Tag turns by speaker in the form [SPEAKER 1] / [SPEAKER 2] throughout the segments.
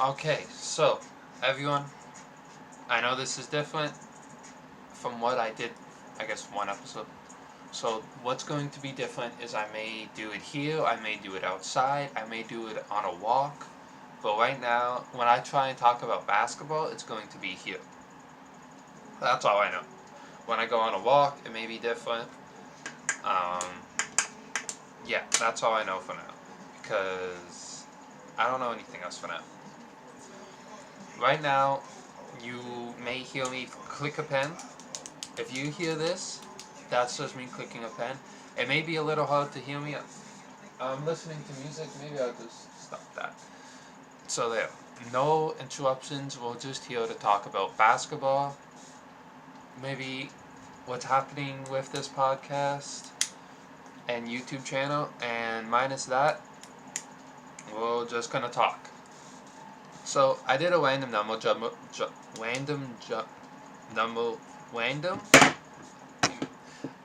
[SPEAKER 1] Okay, so everyone, I know this is different from what I did, I guess, one episode. So what's going to be different is I may do it here, I may do it outside, I may do it on a walk. But right now, when I try and talk about basketball, it's going to be here. That's all I know. When I go on a walk, it may be different. Um, yeah, that's all I know for now. Because I don't know anything else for now. Right now, you may hear me click a pen. If you hear this, that's just me clicking a pen. It may be a little hard to hear me. I'm listening to music. Maybe I'll just stop that. So there, no interruptions. We're just here to talk about basketball. Maybe what's happening with this podcast and YouTube channel. And minus that, we're just gonna talk. So I did a random number, number, random,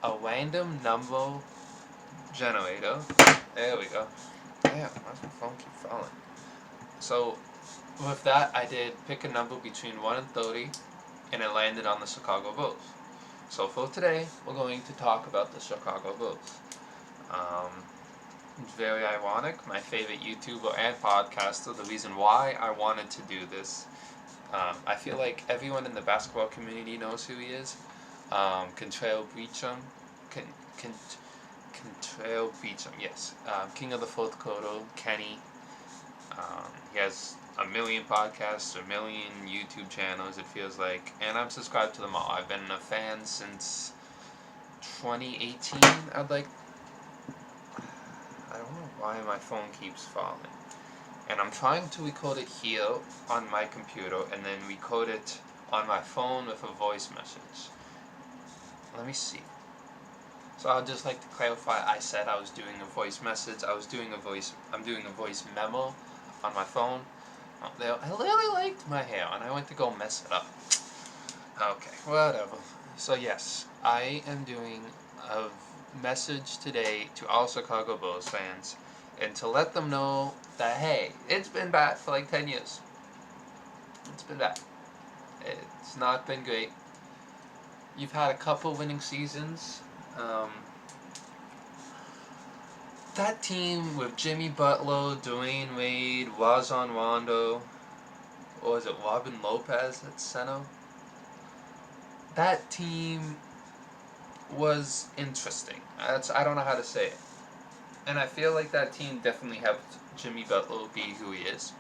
[SPEAKER 1] a random number generator. There we go. Damn, why does my phone keep falling? So with that, I did pick a number between 1 and 30, and it landed on the Chicago Bulls. So for today, we're going to talk about the Chicago Bulls. Um, it's very ironic. My favorite YouTuber and podcaster. The reason why I wanted to do this. I feel like everyone in the basketball community knows who he is. Contrail Beecham. Contrail Beecham, yes. King of the Fourth Quarter, Kenny. He has a million podcasts, a million YouTube channels, it feels like. And I'm subscribed to them all. I've been a fan since 2018. I don't know why my phone keeps falling. And I'm trying to record it here on my computer and then record it on my phone with a voice message. Let me see. So I'd just like to clarify, I said I was doing a voice message. I'm doing a voice memo on my phone. I really liked my hair and I went to go mess it up. Okay, whatever. So yes, I am doing a message today to all Chicago Bulls fans and to let them know that, hey, it's been bad for like 10 years. It's been bad. It's not been great. You've had a couple winning seasons. That team with Jimmy Butler, Dwayne Wade, Rajon Rondo, or was it Robin Lopez at center? That team was interesting. I don't know how to say it. And I feel like that team definitely helped Jimmy Butler be who he is.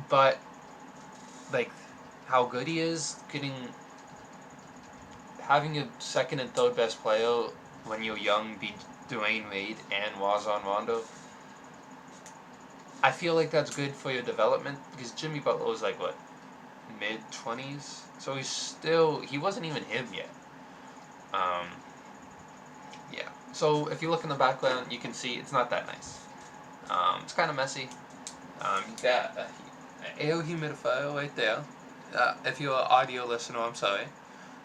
[SPEAKER 1] But, like, how good he is, having a second and third best player when you're young be Dwayne Wade and Rajon Rondo, I feel like that's good for your development because Jimmy Butler was like, what, mid-20s? So he wasn't even him yet. Yeah. So if you look in the background, you can see it's not that nice. It's kind of messy. You got an air humidifier right there. If you're an audio listener, I'm sorry.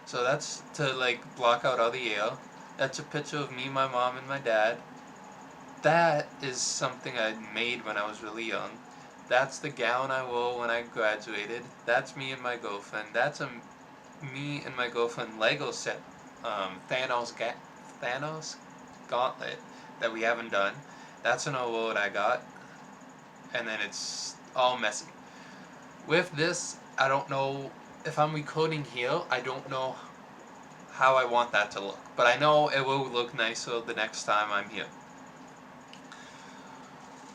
[SPEAKER 1] So that's to like block out all the air. That's a picture of me, my mom, and my dad. That is something I made when I was really young. That's the gown I wore when I graduated. That's me and my girlfriend. That's a me and my girlfriend Lego set. Thanos gauntlet that we haven't done. That's an award I got, and then it's all messy. With this, I don't know if I'm recording here. I don't know how I want that to look, but I know it will look nicer the next time I'm here.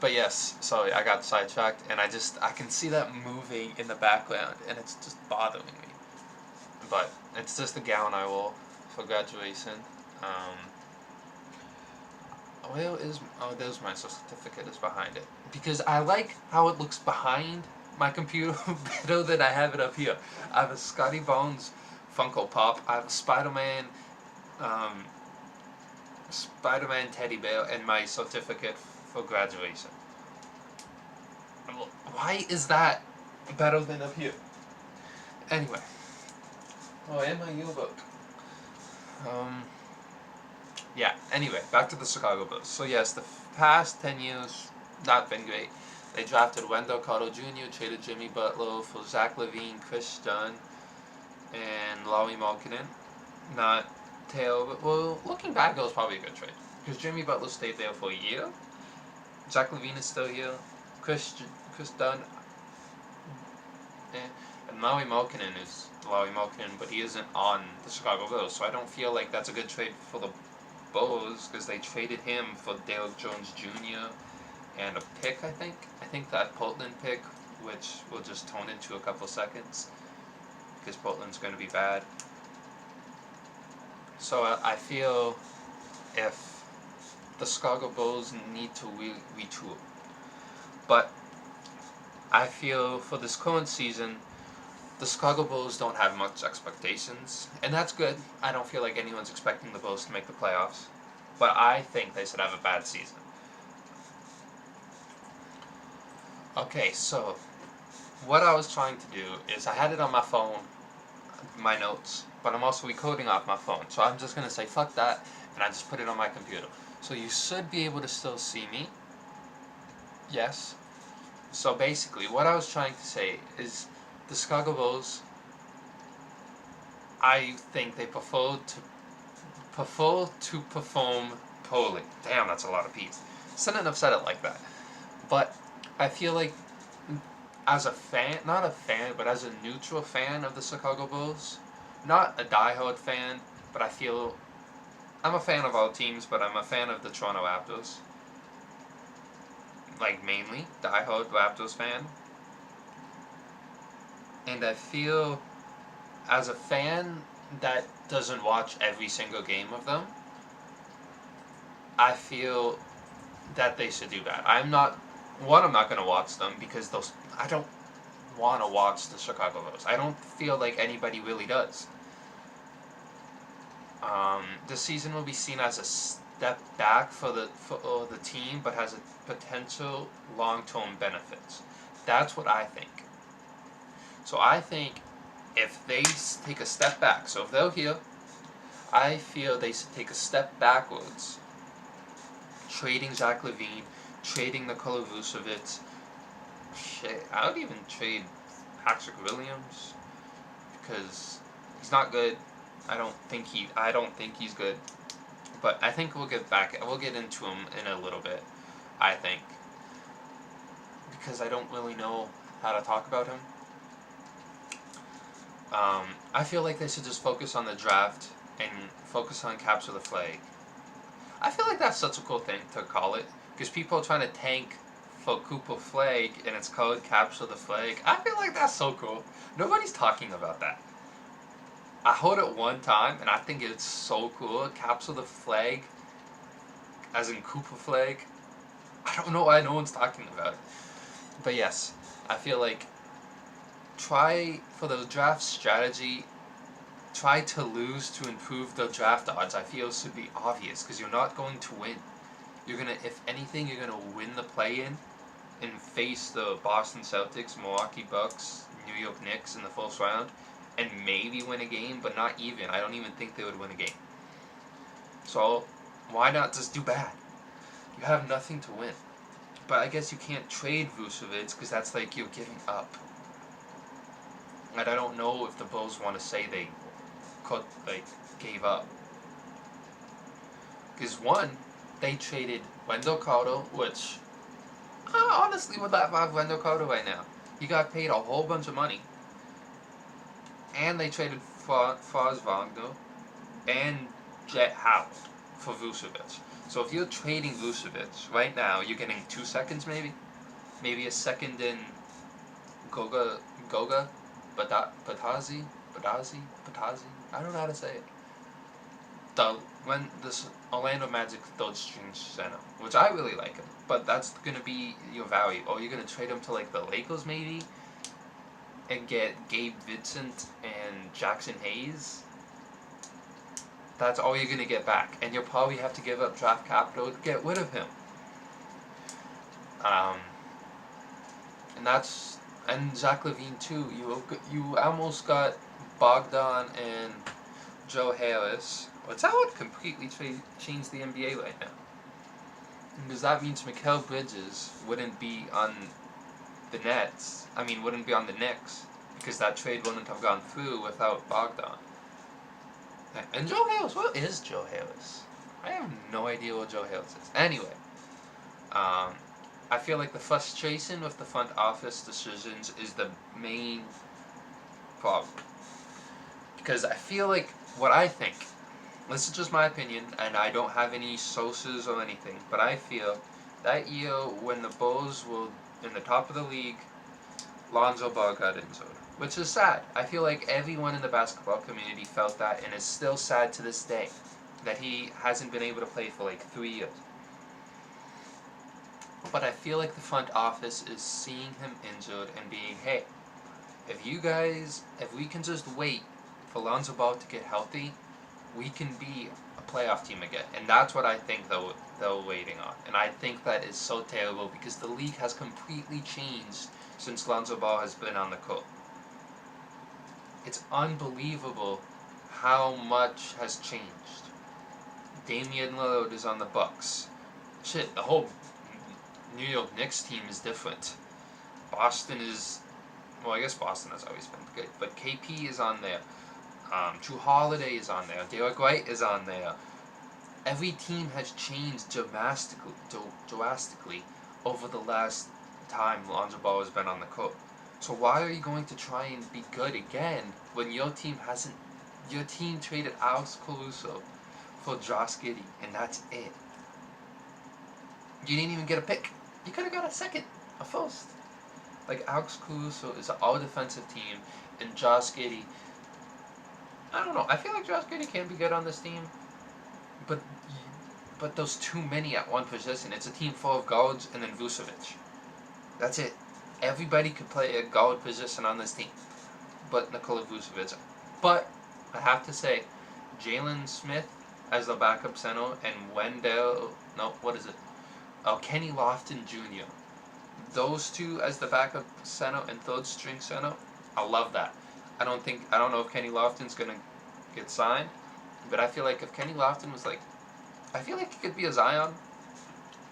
[SPEAKER 1] But yes, sorry, I got sidetracked, and I can see that moving in the background, and it's just bothering me. But it's just the gown I wore for graduation. There's my certificate is behind it. Because I like how it looks behind my computer better than I have it up here. I have a Scotty Bones Funko Pop. I have a um, Spider-Man teddy bear, and my certificate for graduation. Why is that better than up here? Anyway. Oh, and my yearbook. Yeah, anyway, back to the Chicago Bulls. So yes, the past 10 years, not been great. They drafted Wendell Carter Jr., traded Jimmy Butler for Zach LaVine, Chris Dunn, and Lauri Markkanen. Not terrible. Well, looking back, it was probably a good trade because Jimmy Butler stayed there for a year. Zach LaVine is still here. Chris Dunn, and Lauri Markkanen is Lauri Markkanen, but he isn't on the Chicago Bulls, so I don't feel like that's a good trade for the Bulls because they traded him for Derrick Jones Jr. and a pick, I think. I think that Portland pick, which we'll just tone into a couple seconds because Portland's going to be bad. So I feel if the Chicago Bulls need to retool. But I feel for this current season, the Chicago Bulls don't have much expectations, and that's good. I don't feel like anyone's expecting the Bulls to make the playoffs, but I think they should have a bad season. Okay, so what I was trying to do is I had it on my phone, my notes, but I'm also recording off my phone, so I'm just going to say fuck that, and I just put it on my computer. So you should be able to still see me. Yes. So basically, what I was trying to say is the Chicago Bulls, I think they prefer to perform poorly. Damn, that's a lot of P's. Shouldn't have said it like that. But I feel like as a fan, not a fan, but as a neutral fan of the Chicago Bulls, not a diehard fan, but I feel I'm a fan of all teams, but I'm a fan of the Toronto Raptors. Like mainly, diehard Raptors fan. And I feel as a fan that doesn't watch every single game of them, I feel that they should do that. I'm not going to watch them because I don't want to watch the Chicago Bulls. I don't feel like anybody really does. This season will be seen as a step back for the team, but has a potential long-term benefits. That's what I think. So I think if they take a step back, so if they're here, I feel they should take a step backwards, trading Zach LaVine, trading Nikola Vucevic. Shit, I would even trade Patrick Williams because he's not good. I don't think he's good. But I think we'll get into him in a little bit, I think. Because I don't really know how to talk about him. I feel like they should just focus on the draft and focus on capture the flag. I feel like that's such a cool thing to call it. Because people are trying to tank for Cooper Flag and it's called capture the flag. I feel like that's so cool. Nobody's talking about that. I heard it one time, and I think it's so cool. Capture the flag, as in Cooper Flag. I don't know why no one's talking about it. But yes, I feel like try for the draft strategy, try to lose to improve the draft odds. I feel should be obvious because you're not going to win. If anything, you're gonna win the play-in and face the Boston Celtics, Milwaukee Bucks, New York Knicks in the first round, and maybe win a game, but not even. I don't even think they would win a game. So why not just do bad? You have nothing to win. But I guess you can't trade Vucevic because that's like you're giving up. And I don't know if the Bulls want to say they gave up. Because one, they traded Wendell Carter, which I honestly would not have Wendell Carter right now. He got paid a whole bunch of money. And they traded Franz Wagner and Jet Howard for Vucevic. So if you're trading Vucevic right now, you're getting 2 seconds maybe? Maybe a second in Goga Batazi? I don't know how to say it. When this Orlando Magic third string center, which I really like him, but that's gonna be your value. Or you're gonna trade him to like the Lakers maybe, and get Gabe Vincent and Jackson Hayes. That's all you're gonna get back, and you'll probably have to give up draft capital to get rid of him. And Zach LaVine too. You almost got Bogdan and Joe Harris, which I would completely change the NBA right now. Because that means Mikal Bridges wouldn't be on the Nets. I mean, wouldn't be on the Knicks because that trade wouldn't have gone through without Bogdan. And Joe Harris, what is Joe Harris? I have no idea what Joe Harris is. Anyway, um, I feel like the frustration with the front office decisions is the main problem. Because I feel like what I think, this is just my opinion, and I don't have any sources or anything, but I feel that year when the Bulls were in the top of the league, Lonzo Ball got injured, which is sad. I feel like everyone in the basketball community felt that, and is still sad to this day that he hasn't been able to play for like 3 years. But I feel like the front office is seeing him injured and being, hey, if we can just wait for Lonzo Ball to get healthy, we can be a playoff team again. And that's what I think they're waiting on. And I think that is so terrible because the league has completely changed since Lonzo Ball has been on the court. It's unbelievable how much has changed. Damian Lillard is on the Bucks. Shit, the whole New York Knicks team is different. Boston is, well, I guess Boston has always been good, but KP is on there. Drew Holiday is on there. Derek White is on there. Every team has changed drastically over the last time Lonzo Ball has been on the court. So why are you going to try and be good again when your team hasn't? Your team traded Alex Caruso for Josh Giddey, and that's it. You didn't even get a pick. You could have got a second, a first. Like, Alex Caruso is an all-defensive team, and Josh Giddey, I don't know. I feel like Josh Giddey can be good on this team, but there's too many at one position. It's a team full of guards and then Vucevic. That's it. Everybody could play a guard position on this team, but Nikola Vucevic. But I have to say, Jalen Smith as the backup center and Kenny Lofton Jr. Those two as the backup center and third string center, I love that. I don't know if Kenny Lofton's gonna get signed, but I feel like if Kenny Lofton was I feel like he could be a Zion,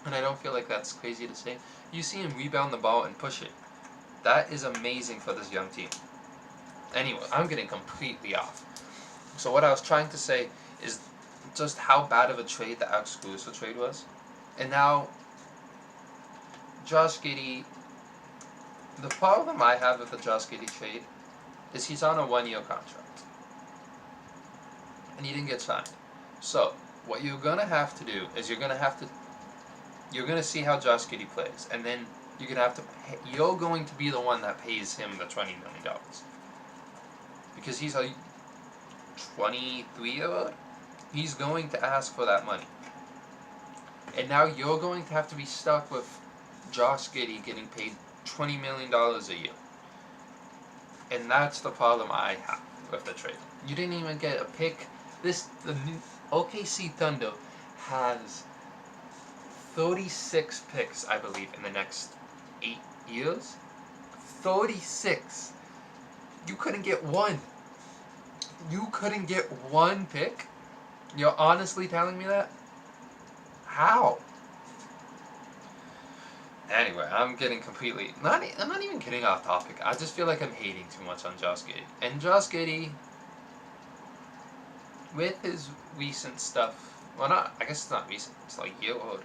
[SPEAKER 1] and I don't feel like that's crazy to say. You see him rebound the ball and push it. That is amazing for this young team. Anyway, I'm getting completely off. So what I was trying to say is just how bad of a trade the Alex Caruso trade was. And now, Josh Giddey, the problem I have with the Josh Giddey trade is he's on a 1-year contract. And he didn't get signed. So, what you're going to have to do is you're going to see how Josh Giddey plays. And then you're going to be the one that pays him the $20 million. Because he's a 23-year-old. He's going to ask for that money. And now you're going to have to be stuck with Josh Giddey getting paid $20 million a year. And that's the problem I have with the trade. You didn't even get a pick. The new OKC Thunder has 36 picks, I believe, in the next 8 years. 36. You couldn't get one. You couldn't get one pick? You're honestly telling me that? How? Anyway, I'm getting completely... I'm not even getting off topic. I just feel like I'm hating too much on Josh Giddey. And Josh Giddey, with his recent stuff... Well, I guess it's not recent. It's like a year old.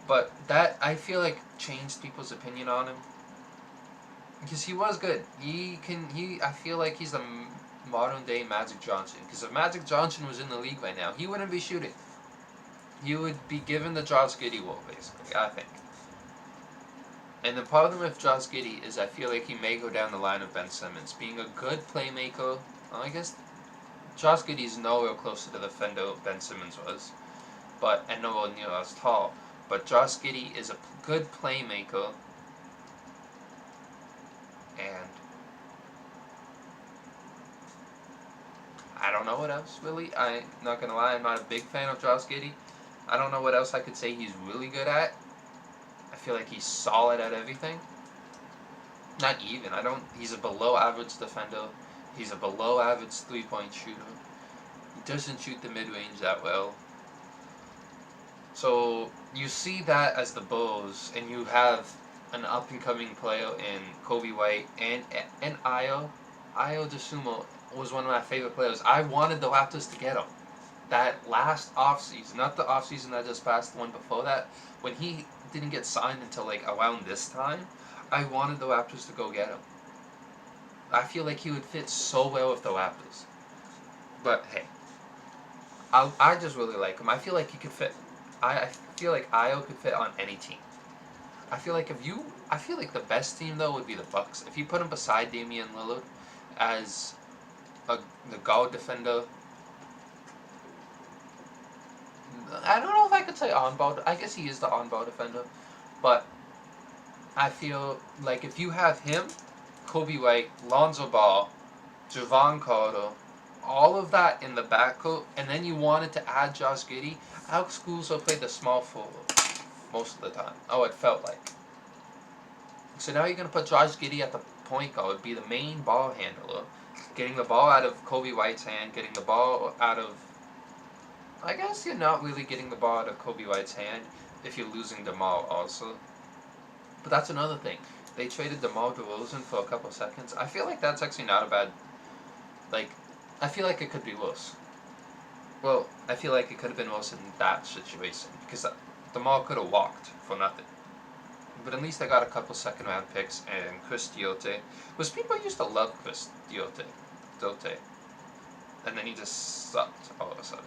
[SPEAKER 1] But that, I feel like, changed people's opinion on him. Because he was good. I feel like he's the modern-day Magic Johnson. Because if Magic Johnson was in the league right now, he wouldn't be shooting. He would be given the Josh Giddey role, basically, I think. And the problem with Josh Giddey is I feel like he may go down the line of Ben Simmons. Being a good playmaker, well, I guess Josh Giddey's nowhere close to the defender Ben Simmons was, and nowhere near as tall. But Josh Giddey is a good playmaker, and I don't know what else, really. I'm not going to lie, I'm not a big fan of Josh Giddey. I don't know what else I could say he's really good at. I feel like he's solid at everything. Not even. He's a below average defender. He's a below average 3-point shooter. He doesn't shoot the mid-range that well. So you see that as the Bulls, and you have an up and coming player in Kobe White and Io. Io DeSumo was one of my favorite players. I wanted the Raptors to get him. That last offseason, not the offseason that just passed, the one before that, when he didn't get signed until like around this time, I wanted the Raptors to go get him. I feel like he would fit so well with the Raptors. But hey, I just really like him. I feel like he could fit. I feel like Io could fit on any team. I feel like the best team though would be the Bucks. If you put him beside Damian Lillard as a the guard defender, I don't know if I could say on ball. I guess he is the on ball defender, but I feel like if you have him, Kobe White, Lonzo Ball, Javon Carter, all of that in the backcourt, and then you wanted to add Josh Giddey, Alex Caruso played the small forward most of the time. Oh, it felt like. So now you're going to put Josh Giddey at the point guard, be the main ball handler, getting the ball out of Kobe White's hand, getting the ball out of. I guess you're not really getting the ball out of Kobe White's hand if you're losing DeMar also. But that's another thing. They traded DeMar DeRozan for a couple seconds. I feel like that's actually not a bad. Like, I feel like it could be worse. Well, I feel like it could have been worse in that situation because DeMar could have walked for nothing. But at least I got a couple second round picks and Chris Diote. Because people used to love Chris Diote. And then he just sucked all of a sudden.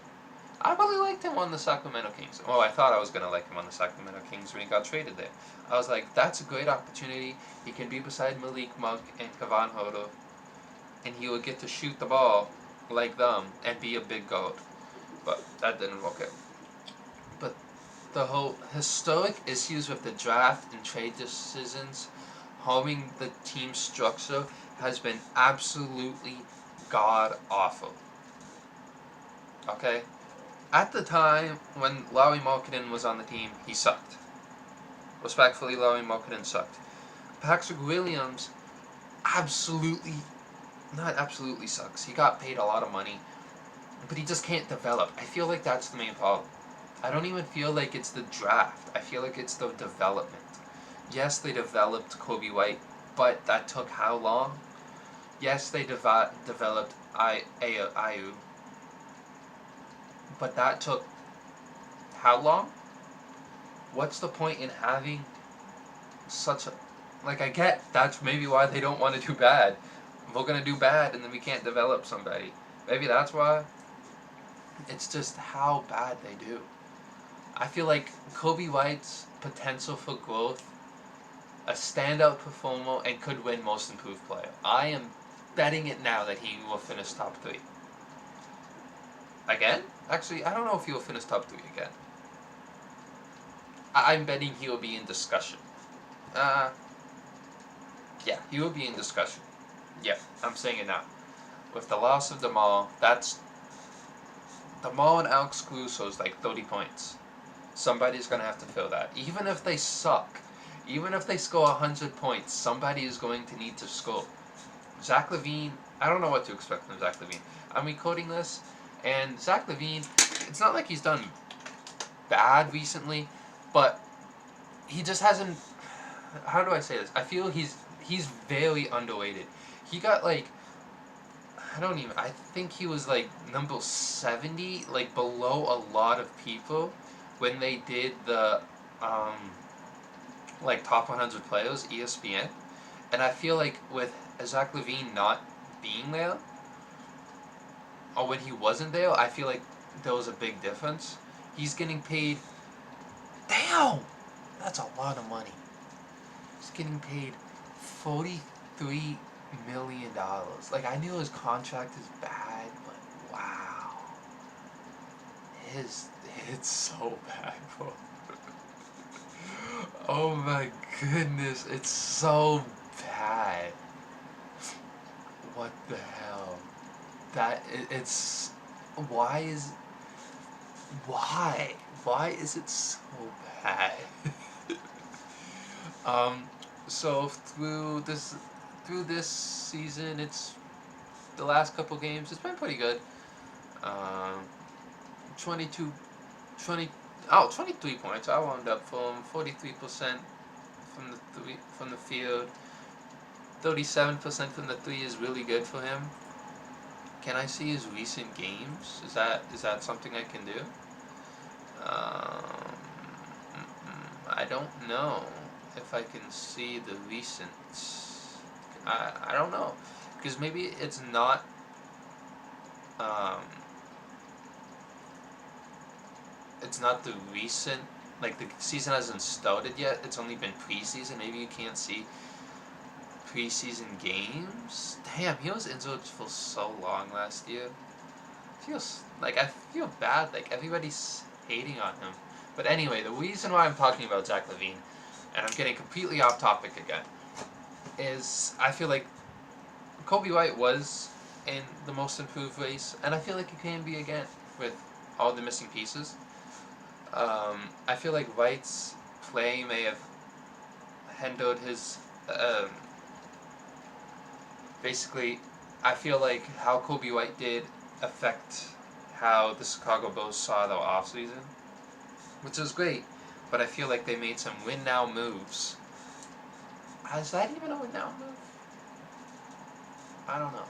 [SPEAKER 1] I really liked him on the Sacramento Kings. Well, I thought I was going to like him on the Sacramento Kings when he got traded there. I was like, that's a great opportunity. He can be beside Malik Monk and Kavan Hodo. And he would get to shoot the ball like them and be a big guard. But that didn't work out. But the whole historic issues with the draft and trade decisions harming the team structure has been absolutely god awful. Okay? At the time when Larry Markkinen was on the team, he sucked. Respectfully, Larry Markkinen sucked. Patrick Williams absolutely, not absolutely sucks. He got paid a lot of money, but he just can't develop. I feel like that's the main problem. I don't even feel like it's the draft. I feel like it's the development. Yes, they developed Kobe White, but that took how long? Yes, they developed Ayu, but that took how long? What's the point in having such a... Like, I get that's maybe why they don't want to do bad. We're going to do bad and then we can't develop somebody. Maybe that's why. It's just how bad they do. I feel like Kobe White's potential for growth, a standout performer, and could win Most Improved Player. I am betting it now that he will finish top 3. Again? Actually, I don't know if he will finish top 3 again. I'm betting he will be in discussion. Uh, yeah, he will be in discussion. Yeah, I'm saying it now. With the loss of DeMar, that's... DeMar and Alex Caruso is like 30 points. Somebody's going to have to fill that. Even if they suck, even if they score 100 points, somebody is going to need to score. Zach LaVine, I don't know what to expect from Zach LaVine. I'm recording this, and Zach LaVine, it's not like he's done bad recently, but he just hasn't... How do I say this? I feel he's very underrated. He got like... I think he was like number 70, like below a lot of people when they did the like top 100 players, ESPN. And I feel like with Zach LaVine not being there, or when he wasn't there, I feel like there was a big difference. He's getting paid... Damn! That's a lot of money. He's getting paid $43 million. Like, I knew his contract is bad, but wow. It's so bad, bro. Oh my goodness, it's so bad. What the hell? It's... Why is... Why? Why is it so bad? So through this season, it's the last couple games, it's been pretty good. Um, 22, 20, Oh, 23 points. I wound up from 43% from the field. 37% from the three is really good for him. Can I see his recent games? Is that something I can do? Um, I don't know if I can see the recent. I don't know, because maybe um, it's not the recent, like the season hasn't started yet. It's only been preseason. Maybe you can't see preseason games. Damn, he was injured for so long last year. Feels like I feel bad. Like everybody's hating on him. But anyway, the reason why I'm talking about Zach LaVine, and I'm getting completely off topic again, is I feel like Kobe White was in the most improved race, and I feel like he can be again with all the missing pieces. I feel like White's play may have hindered his. Um, Basically, I feel like how Kobe White did affect how the Chicago Bulls saw their offseason, which is great, but I feel like they made some win now moves. Is that even a win now move? I don't know.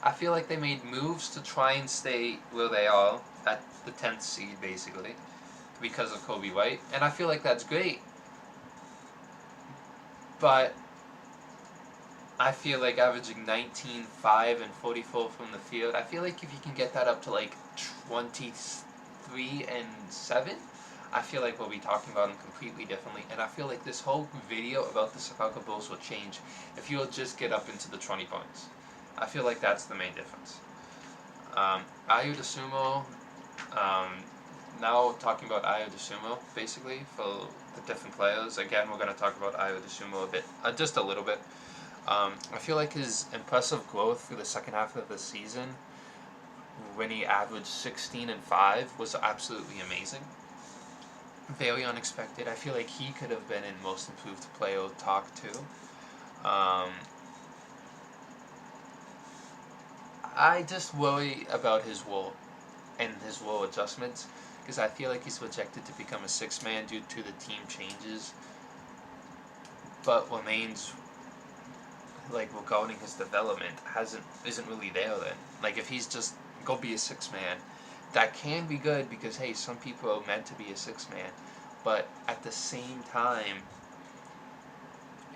[SPEAKER 1] I feel like they made moves to try and stay where they are at the 10th seed, basically, because of Kobe White, and I feel like that's great, but I feel like averaging 19, 5, and 44 from the field, I feel like if you can get that up to like 23 and 7, I feel like we'll be talking about him completely differently. And I feel like this whole video about the Chicago Bulls will change if you'll just get up into the 20 points. I feel like that's the main difference. Ayu DeSumo, um, now talking about Ayu DeSumo, basically, for the different players. Again, we're going to talk about Ayu DeSumo a bit, just a little bit. I feel like his impressive growth through the second half of the season, when he averaged 16 and 5, was absolutely amazing. Very unexpected. I feel like he could have been in most improved player talk too. Um, I just worry about his role and his role adjustments, because I feel like he's projected to become a six man due to the team changes, but remains like regarding his development isn't really there then. Like if he's just go be a six man, that can be good because hey, some people are meant to be a six man, but at the same time,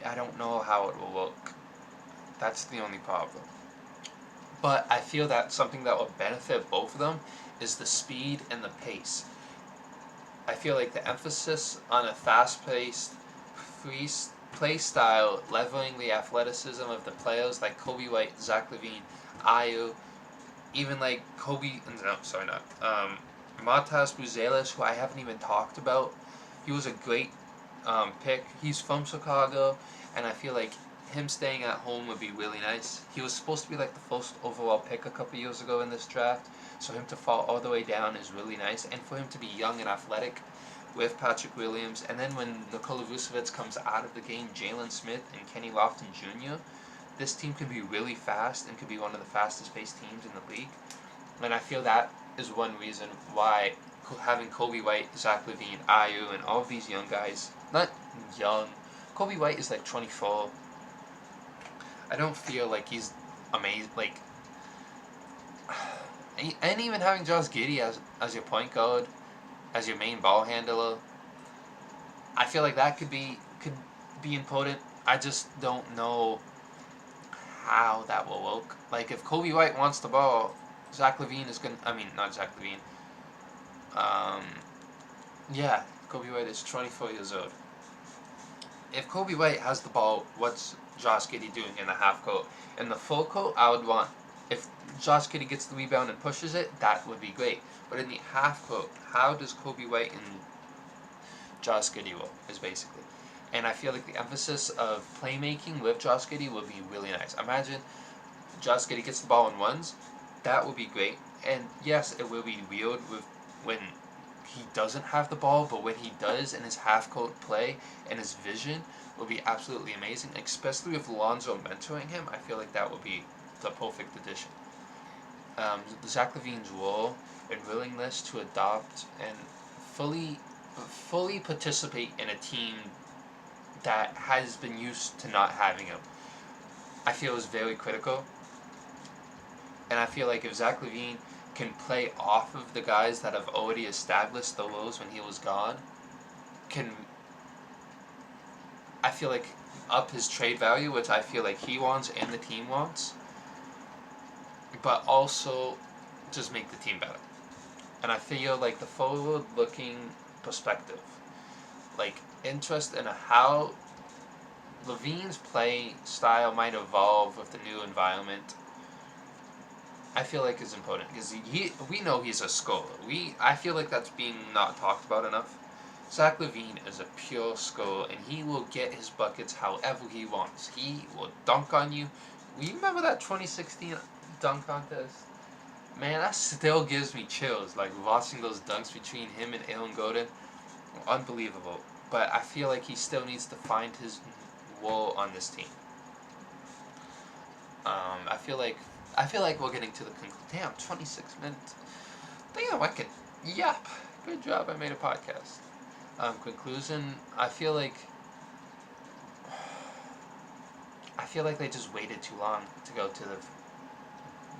[SPEAKER 1] I don't know how it will look. That's the only problem. But I feel that something that will benefit both of them is the speed and the pace. I feel like the emphasis on a fast-paced, free play style, leveling the athleticism of the players like Kobe White, Zach LaVine, Ayu, even like Matas Buzelis, who I haven't even talked about. He was a great pick. He's from Chicago, and I feel like him staying at home would be really nice. He was supposed to be like the first overall pick a couple years ago in this draft, so him to fall all the way down is really nice, and for him to be young and athletic with Patrick Williams, and then when Nikola Vucevic comes out of the game, Jalen Smith and Kenny Lofton Jr., this team could be really fast and could be one of the fastest paced teams in the league. And I feel that is one reason why having Kobe White, Zach LaVine, Ayu, and all of these young guys, not young, Kobe White is like 24. I don't feel like he's amazing. Like, and even having Josh Giddey as your point guard, as your main ball handler, I feel like that could be important. I just don't know how that will work. Like if Kobe White wants the ball, Zach LaVine is gonna. I mean, not Zach LaVine. Um, yeah, Kobe White is 24 years old. If Kobe White has the ball, what's Josh Giddey doing in the half court? In the full court, I would want, if Josh Giddey gets the rebound and pushes it, that would be great. But in the half court, how does Kobe White and Josh Giddey work, is basically. And I feel like the emphasis of playmaking with Josh Giddey would be really nice. Imagine Josh Giddey gets the ball in ones, that would be great. And yes, it will be weird with when he doesn't have the ball, but when he does in his half court play and his vision will be absolutely amazing. Especially with Lonzo mentoring him, I feel like that would be the perfect addition. Zach LaVine's role and willingness to adopt and fully participate in a team that has been used to not having him, I feel is very critical. And I feel like if Zach LaVine can play off of the guys that have already established the roles when he was gone, can, I feel like, up his trade value, which I feel like he wants and the team wants, but also just make the team better. And I feel like the forward-looking perspective, like interest in how Levine's play style might evolve with the new environment, I feel like is important because we know he's a scorer. I feel like that's being not talked about enough. Zach LaVine is a pure scorer, and he will get his buckets however he wants. He will dunk on you. We remember that 2016 dunk contest? Man, that still gives me chills. Like watching those dunks between him and Aaron Gordon, unbelievable. But I feel like he still needs to find his role on this team. I feel like we're getting to the conclusion. Damn, 26 minutes. Damn, I can yap. Good job, I made a podcast. Conclusion. I feel like they just waited too long to go to the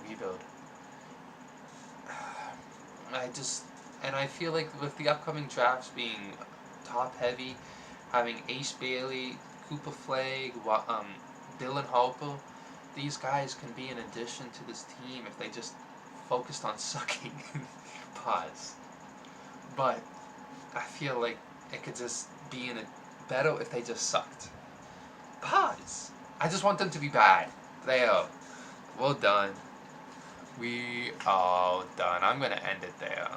[SPEAKER 1] rebuild. I feel like with the upcoming drafts being top heavy, having Ace Bailey, Cooper Flagg, Dylan Harper, these guys can be an addition to this team if they just focused on sucking. Pause. But I feel like it could just be better if they just sucked. Pause. I just want them to be bad. There. We're done. We are done. I'm gonna end it there.